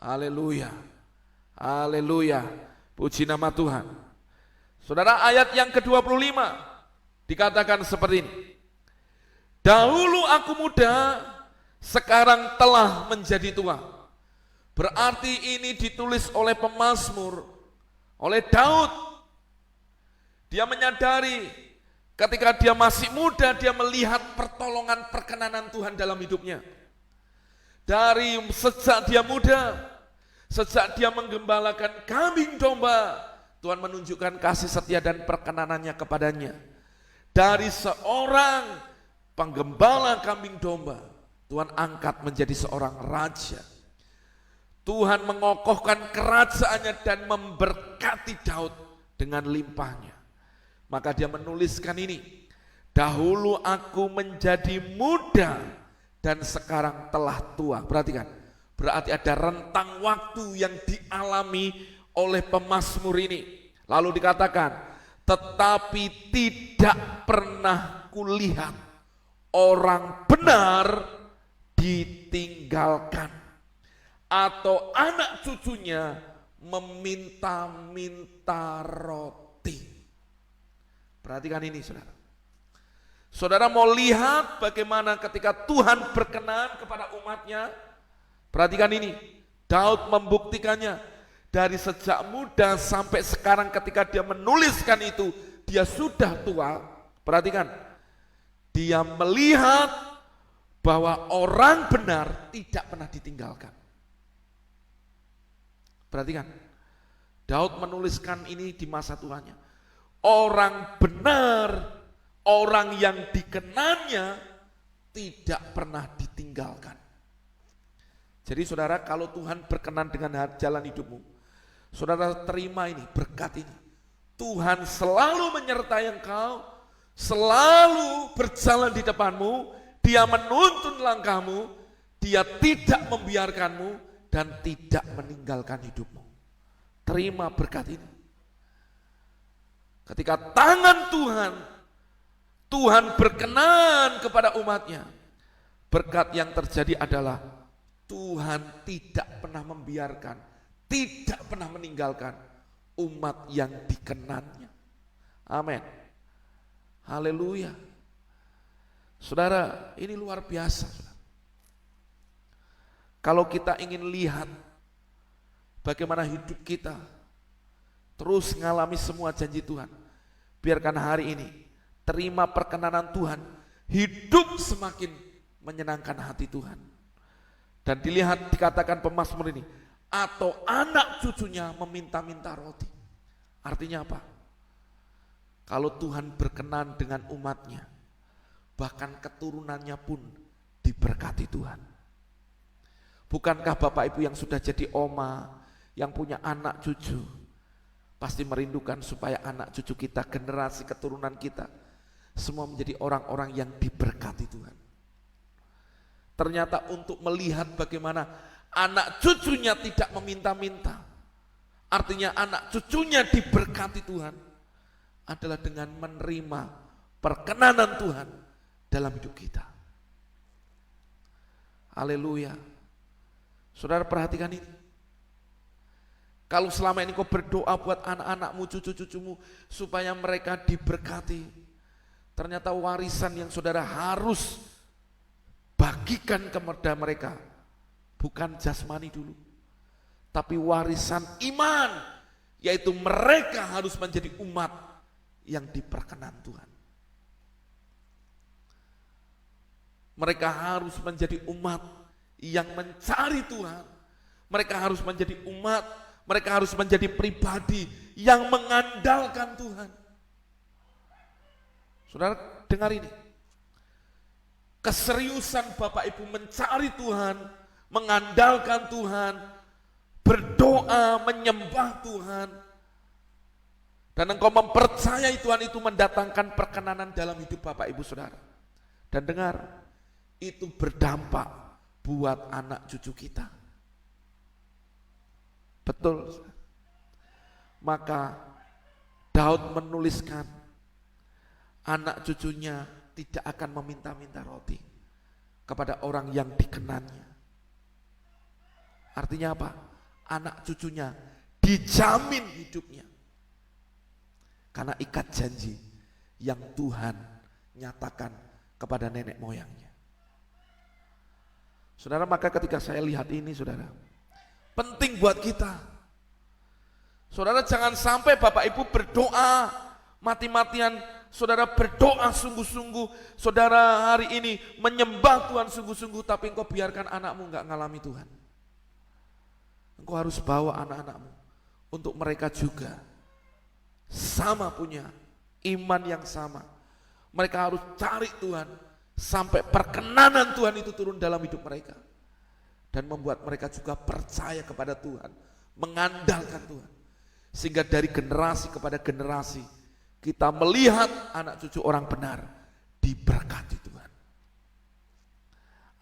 Haleluya. Haleluya. Puji nama Tuhan. Saudara, ayat yang ke-25 dikatakan seperti ini. Dahulu aku muda, sekarang telah menjadi tua. Berarti ini ditulis oleh pemazmur, oleh Daud. Dia menyadari ketika dia masih muda, dia melihat pertolongan perkenanan Tuhan dalam hidupnya. Dari sejak dia muda, sejak dia menggembalakan kambing domba, Tuhan menunjukkan kasih setia dan perkenanannya kepadanya. Dari seorang penggembala kambing domba, Tuhan angkat menjadi seorang raja. Tuhan mengokohkan kerajaannya dan memberkati Daud dengan limpahnya. Maka dia menuliskan ini, dahulu aku menjadi muda dan sekarang telah tua. Perhatikan, berarti ada rentang waktu yang dialami oleh pemazmur ini. Lalu dikatakan, tetapi tidak pernah kulihat orang benar ditinggalkan, atau anak cucunya meminta-minta roti. Perhatikan ini, saudara. Saudara mau lihat bagaimana ketika Tuhan berkenan kepada umatnya? Perhatikan ini, Daud membuktikannya. Dari sejak muda sampai sekarang ketika dia menuliskan itu, dia sudah tua. Perhatikan, dia melihat bahwa orang benar tidak pernah ditinggalkan. Perhatikan, Daud menuliskan ini di masa tuanya. Orang benar, orang yang dikenannya tidak pernah ditinggalkan. Jadi saudara, kalau Tuhan berkenan dengan jalan hidupmu, saudara terima ini, berkat ini. Tuhan selalu menyertai engkau, selalu berjalan di depanmu, Dia menuntun langkahmu, Dia tidak membiarkanmu dan tidak meninggalkan hidupmu. Terima berkat ini. Ketika tangan Tuhan berkenan kepada umatnya, berkat yang terjadi adalah Tuhan tidak pernah membiarkan, tidak pernah meninggalkan umat yang dikenannya. Amin. Haleluya. Saudara, ini luar biasa. Kalau kita ingin lihat bagaimana hidup kita terus mengalami semua janji Tuhan, biarkan hari ini terima perkenanan Tuhan, hidup semakin menyenangkan hati Tuhan. Dan dilihat, dikatakan pemazmur ini, atau anak cucunya meminta-minta roti. Artinya apa? Kalau Tuhan berkenan dengan umatnya, bahkan keturunannya pun diberkati Tuhan. Bukankah Bapak Ibu yang sudah jadi oma, yang punya anak cucu, pasti merindukan supaya anak cucu kita, generasi keturunan kita, semua menjadi orang-orang yang diberkati Tuhan. Ternyata untuk melihat bagaimana anak cucunya tidak meminta-minta, artinya anak cucunya diberkati Tuhan, adalah dengan menerima perkenanan Tuhan dalam hidup kita. Haleluya. Saudara perhatikan ini. Kalau selama ini kau berdoa buat anak-anakmu, cucu-cucumu, supaya mereka diberkati, ternyata warisan yang saudara harus bagikan kepada mereka bukan jasmani dulu, tapi warisan iman, yaitu mereka harus menjadi umat yang diperkenan Tuhan. Mereka harus menjadi umat yang mencari Tuhan. Mereka harus menjadi umat, mereka harus menjadi pribadi yang mengandalkan Tuhan. Saudara dengar ini. Keseriusan Bapak Ibu mencari Tuhan, mengandalkan Tuhan, berdoa, menyembah Tuhan, dan engkau mempercayai Tuhan itu mendatangkan perkenanan dalam hidup Bapak Ibu Saudara. Dan dengar, itu berdampak buat anak cucu kita. Betul. Maka Daud menuliskan, anak cucunya tidak akan meminta-minta roti kepada orang yang dikenannya. Artinya apa? anak cucunya dijamin hidupnya. Karena ikat janji yang Tuhan nyatakan kepada nenek moyangnya. Saudara, maka ketika saya lihat ini, saudara, penting buat kita. Saudara, jangan sampai Bapak Ibu berdoa mati-matian, saudara berdoa sungguh-sungguh, saudara hari ini menyembah Tuhan sungguh-sungguh, tapi engkau biarkan anakmu enggak ngalami Tuhan. Engkau harus bawa anak-anakmu untuk mereka juga sama punya iman yang sama. Mereka harus cari Tuhan sampai perkenanan Tuhan itu turun dalam hidup mereka dan membuat mereka juga percaya kepada Tuhan, mengandalkan Tuhan, sehingga dari generasi kepada generasi kita melihat anak cucu orang benar diberkati Tuhan.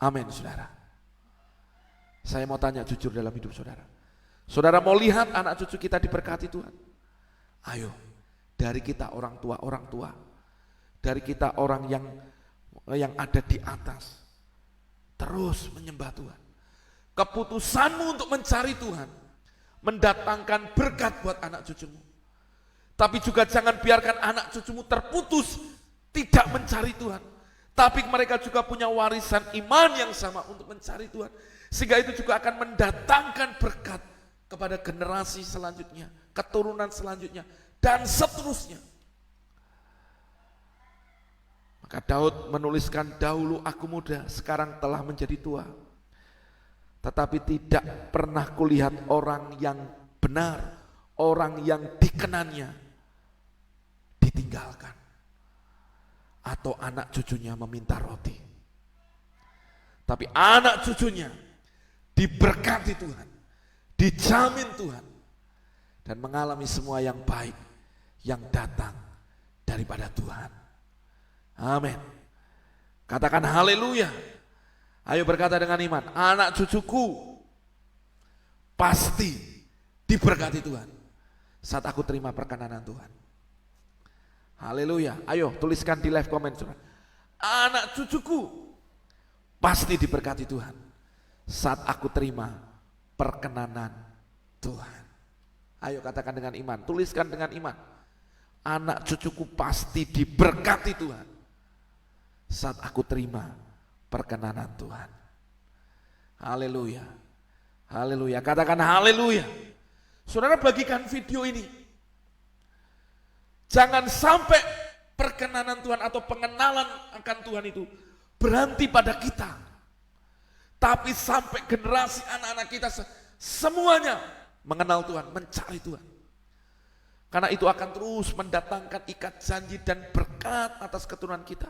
Amin, saudara. Saya mau tanya jujur dalam hidup saudara. Saudara mau lihat anak cucu kita diberkati Tuhan? Ayo, dari kita orang tua, dari kita orang yang ada di atas, terus menyembah Tuhan. Keputusanmu untuk mencari Tuhan mendatangkan berkat buat anak cucumu. Tapi juga jangan biarkan anak cucumu terputus tidak mencari Tuhan. Tapi mereka juga punya warisan iman yang sama untuk mencari Tuhan. Sehingga itu juga akan mendatangkan berkat kepada generasi selanjutnya, keturunan selanjutnya, dan seterusnya. Maka Daud menuliskan, dahulu aku muda, sekarang telah menjadi tua. Tetapi tidak pernah kulihat orang yang benar, orang yang dikenannya ditinggalkan, atau anak cucunya meminta roti. Tapi anak cucunya diberkati Tuhan, dijamin Tuhan, dan mengalami semua yang baik yang datang daripada Tuhan. Amin. Katakan haleluya. Ayo berkata dengan iman, anak cucuku pasti diberkati Tuhan saat aku terima perkenanan Tuhan. Haleluya. Ayo tuliskan di live comment, saudara. Anak cucuku pasti diberkati Tuhan saat aku terima perkenanan Tuhan. Ayo katakan dengan iman, tuliskan dengan iman. Anak cucuku pasti diberkati Tuhan saat aku terima perkenanan Tuhan. Haleluya. Haleluya. Katakan haleluya. Saudara, bagikan video ini. Jangan sampai perkenanan Tuhan atau pengenalan akan Tuhan itu berhenti pada kita. Tapi sampai generasi anak-anak kita semuanya mengenal Tuhan, mencari Tuhan. Karena itu akan terus mendatangkan ikat janji dan berkat atas keturunan kita.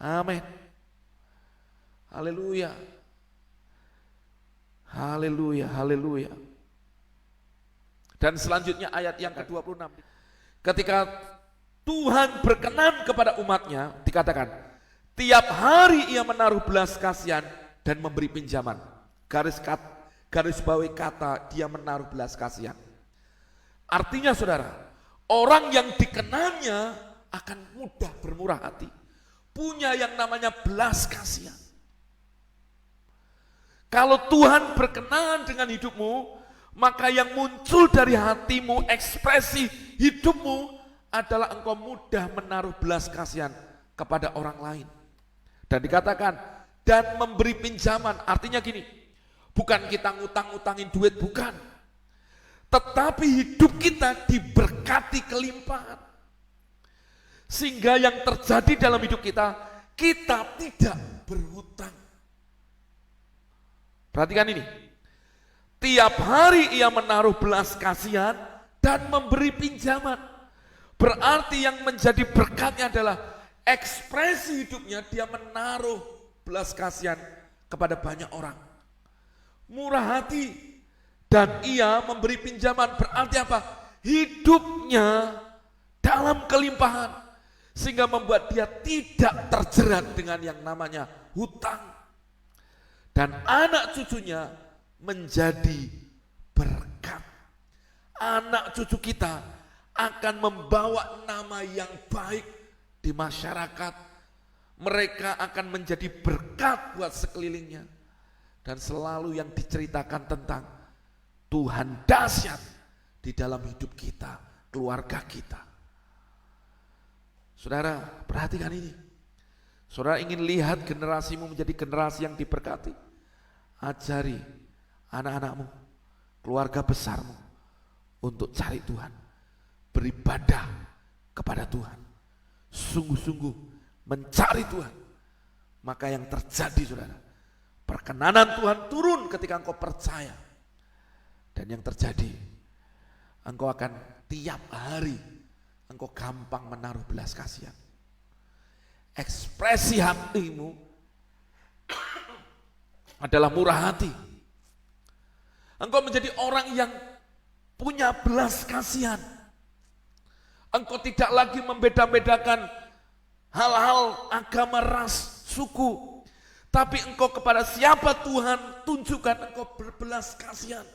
Amin. Haleluya. Haleluya, haleluya. Dan selanjutnya ayat yang ke-26. Ketika Tuhan berkenan kepada umatnya, dikatakan, tiap hari ia menaruh belas kasihan dan memberi pinjaman. Garis bawahi kata dia menaruh belas kasihan. Artinya saudara, orang yang dikenannya akan mudah bermurah hati. Punya yang namanya belas kasihan. Kalau Tuhan berkenan dengan hidupmu, maka yang muncul dari hatimu, ekspresi hidupmu adalah engkau mudah menaruh belas kasihan kepada orang lain. Dan dikatakan, dan memberi pinjaman, artinya gini, bukan kita ngutang-ngutangin duit, bukan. Tetapi hidup kita diberkati kelimpahan. Sehingga yang terjadi dalam hidup kita tidak berhutang. Perhatikan ini, tiap hari ia menaruh belas kasihan dan memberi pinjaman. Berarti yang menjadi berkatnya adalah ekspresi hidupnya, dia menaruh belas kasihan kepada banyak orang. Murah hati, dan ia memberi pinjaman. Berarti apa? Hidupnya dalam kelimpahan, sehingga membuat dia tidak terjerat dengan yang namanya hutang. Dan anak cucunya menjadi berkat. Anak cucu kita akan membawa nama yang baik di masyarakat. Mereka akan menjadi berkat buat sekelilingnya. Dan selalu yang diceritakan tentang Tuhan dahsyat di dalam hidup kita, keluarga kita. Saudara, perhatikan ini. Saudara ingin lihat generasimu menjadi generasi yang diberkati. Ajari anak-anakmu, keluarga besarmu untuk cari Tuhan, beribadah kepada Tuhan, sungguh-sungguh mencari Tuhan. Maka yang terjadi, saudara, perkenanan Tuhan turun ketika engkau percaya. Dan yang terjadi, engkau akan tiap hari engkau gampang menaruh belas kasihan. Ekspresi hatimu adalah murah hati. Engkau menjadi orang yang punya belas kasihan. Engkau tidak lagi membeda-bedakan hal-hal agama, ras, suku. Tapi engkau kepada siapa Tuhan tunjukkan, engkau berbelas kasihan.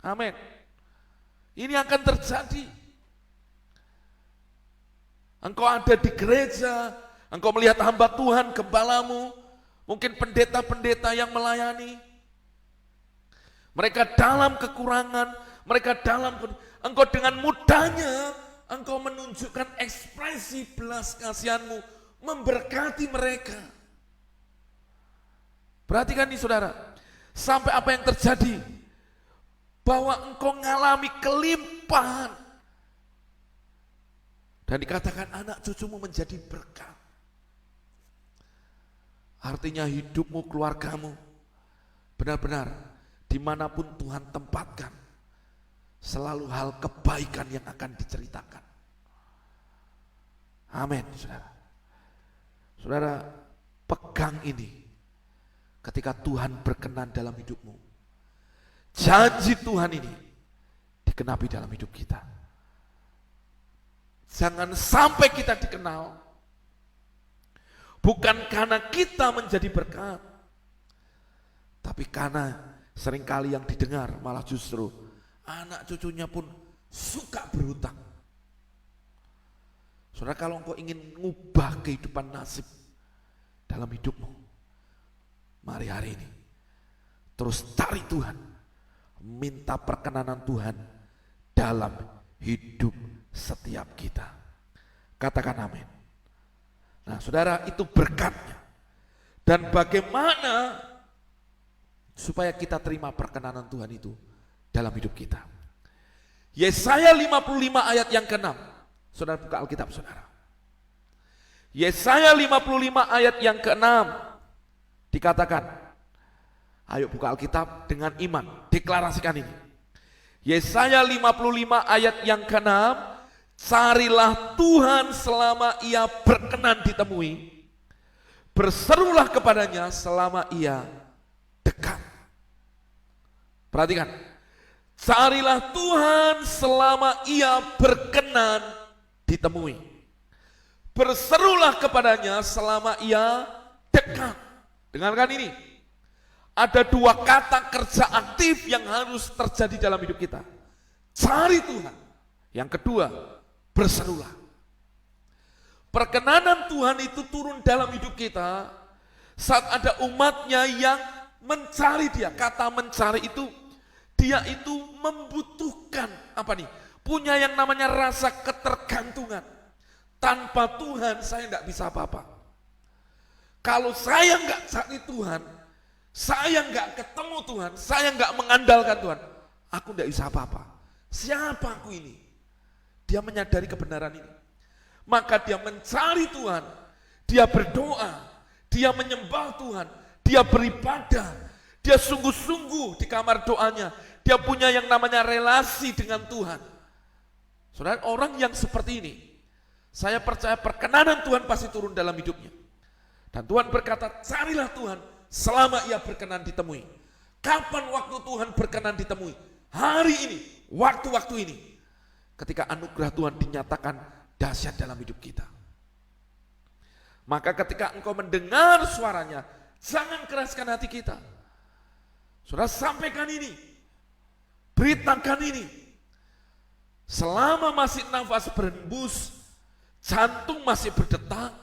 Amin. Ini akan terjadi. Engkau ada di gereja, engkau melihat hamba Tuhan, gembalamu, mungkin pendeta-pendeta yang melayani. Mereka dalam kekurangan, mereka engkau dengan mudahnya, engkau menunjukkan ekspresi belas kasihanmu, memberkati mereka. Perhatikan nih saudara, sampai apa yang terjadi, bahwa engkau mengalami kelimpahan. Dan dikatakan anak cucumu menjadi berkat. Artinya hidupmu, keluargamu, benar-benar dimanapun Tuhan tempatkan, selalu hal kebaikan yang akan diceritakan. Amin, saudara. Saudara, pegang ini ketika Tuhan berkenan dalam hidupmu. Janji Tuhan ini dikenapi dalam hidup kita. Jangan sampai kita dikenal bukan karena kita menjadi berkat, tapi karena seringkali yang didengar malah justru anak cucunya pun suka berhutang. Saudara, kalau engkau ingin mengubah kehidupan nasib dalam hidupmu, mari hari ini terus cari Tuhan, minta perkenanan Tuhan dalam hidup setiap kita. Katakan amin. Nah saudara, itu berkatnya. Dan bagaimana supaya kita terima perkenanan Tuhan itu dalam hidup kita. Yesaya 55 ayat yang ke-6. Saudara buka Alkitab saudara. Yesaya 55 ayat yang ke-6 dikatakan, ayo buka Alkitab dengan iman, deklarasikan ini. Yesaya 55 ayat yang ke-6, carilah Tuhan selama ia berkenan ditemui, berserulah kepadanya selama ia dekat. Perhatikan, carilah Tuhan selama ia berkenan ditemui, berserulah kepadanya selama ia dekat. Dengarkan ini, ada dua kata kerja aktif yang harus terjadi dalam hidup kita. Cari Tuhan. Yang kedua, berserulah. Perkenanan Tuhan itu turun dalam hidup kita saat ada umatnya yang mencari Dia. Kata mencari itu, dia itu membutuhkan apa nih? Punya yang namanya rasa ketergantungan. Tanpa Tuhan saya enggak bisa apa-apa. Kalau saya enggak cari Tuhan, saya enggak ketemu Tuhan, saya enggak mengandalkan Tuhan, aku enggak bisa apa-apa. Siapa aku ini? Dia menyadari kebenaran ini. Maka dia mencari Tuhan, dia berdoa, dia menyembah Tuhan, dia beribadah, dia sungguh-sungguh di kamar doanya, dia punya yang namanya relasi dengan Tuhan. Saudara, orang yang seperti ini, saya percaya perkenanan Tuhan pasti turun dalam hidupnya. Dan Tuhan berkata, carilah Tuhan selama ia berkenan ditemui. Kapan waktu Tuhan berkenan ditemui? Hari ini, waktu-waktu ini. Ketika anugerah Tuhan dinyatakan dahsyat dalam hidup kita. Maka ketika engkau mendengar suaranya, jangan keraskan hati kita. Saudara, sampaikan ini, beritakan ini. Selama masih nafas berhembus, jantung masih berdetak,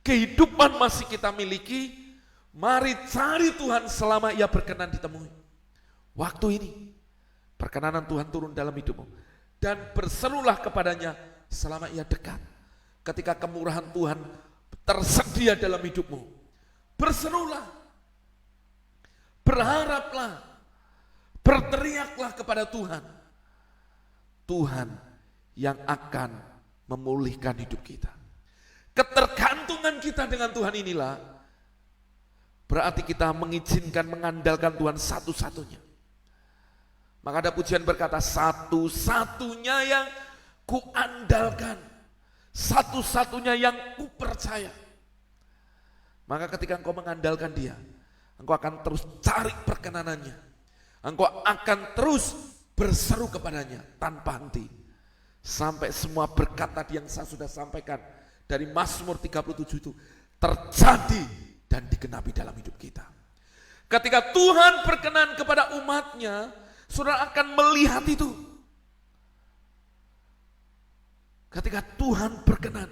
kehidupan masih kita miliki, mari cari Tuhan selama ia berkenan ditemui. Waktu ini, Perkenanan Tuhan turun dalam hidupmu. Dan berserulah kepadanya selama ia dekat. Ketika kemurahan Tuhan tersedia dalam hidupmu, berserulah, berharaplah, berteriaklah kepada Tuhan. Tuhan yang akan memulihkan hidup kita. Ketergantungan kita dengan Tuhan inilah berarti kita mengizinkan, mengandalkan Tuhan satu-satunya. Maka ada pujian berkata, satu-satunya yang kuandalkan, satu-satunya yang kupercaya. Maka ketika engkau mengandalkan Dia, engkau akan terus cari perkenanannya. Engkau akan terus berseru kepadanya tanpa henti. Sampai semua berkat tadi yang saya sudah sampaikan dari Mazmur 37 itu terjadi dan digenapi dalam hidup kita. Ketika Tuhan berkenan kepada umatnya, saudara akan melihat itu. Ketika Tuhan berkenan,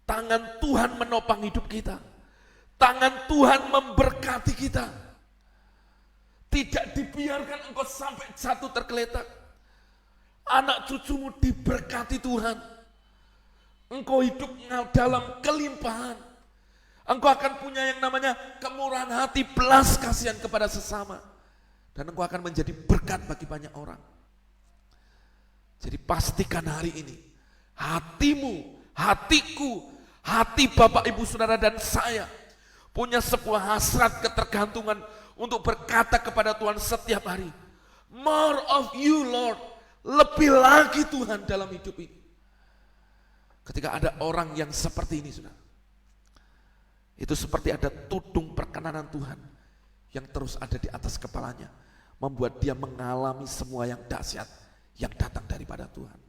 tangan Tuhan menopang hidup kita, tangan Tuhan memberkati kita. Tidak dibiarkan engkau sampai jatuh tergeletak. Anak cucumu diberkati Tuhan. Engkau hidup dalam kelimpahan. Engkau akan punya yang namanya kemurahan hati, belas kasihan kepada sesama. Dan engkau akan menjadi berkat bagi banyak orang. Jadi pastikan hari ini, hatimu, hatiku, hati Bapak Ibu Saudara dan saya punya sebuah hasrat ketergantungan untuk berkata kepada Tuhan setiap hari, more of you Lord, lebih lagi Tuhan dalam hidup ini. Ketika ada orang yang seperti ini, saudara, itu seperti ada tudung perkenanan Tuhan yang terus ada di atas kepalanya, membuat dia mengalami semua yang dahsyat yang datang daripada Tuhan.